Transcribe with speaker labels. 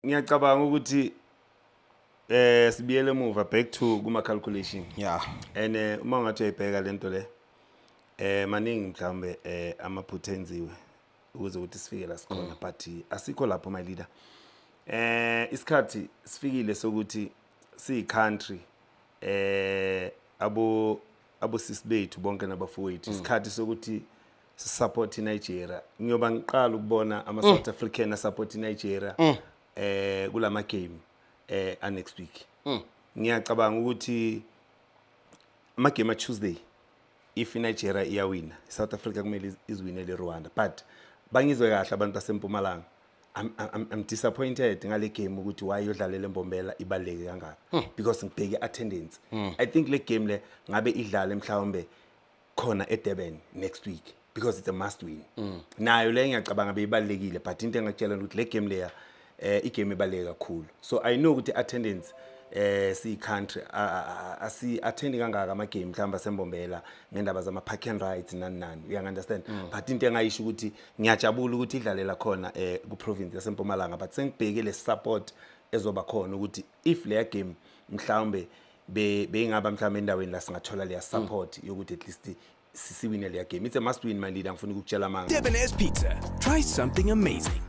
Speaker 1: ngiyacabanga ukuthi sibiyele emuva back to kuma calculation.
Speaker 2: Yeah.
Speaker 1: And uma ngathi uyibheka lento le maningi mhlambe amaphutha enziwe ukuze ukuthi sifike la sikhona but asikho lapho my leader. Isikhathi sifikile sokuthi si country abo sisibethu bonke nabafowethu isikhathi sokuthi support Nigeria. Ngiyoba ngiqala ukubona ama South African support Nigeria kulama game next week. Ngiyacabanga ukuthi ama game Tuesday if Nigeria iyawina South Africa kumele izwinele Rwanda but bangizwe kahle abantu basempumalanga. I'm disappointed ngale game ukuthi why yodlalela eMbombela ibaleke kangaka because ngibheke attendance. I think le game le ngabe idlala emhlawumbe khona eDurban next week because it's a must win. Nayo le ngiyacabanga beyibalekile but into engakutshela ukuthi le game leya igame ebaleke kakhulu. So I know ukuthi attendance si country asi attend kangaka ama game mhlamba seMbombela ngendaba zama park and rides nani you understand but into engayisho ukuthi ngiyajabula ukuthi idlalela khona ku province yaseMpumalanga but sengibheke le support ezoba khona ukuthi if le game mhlawumbe beyingaba mhlawumbe endaweni la singathola le support yokuthi at least siwine le game. It's a must win my leader ngifuna ukukutshela manga.
Speaker 3: Debonair's Pizza. Try something amazing.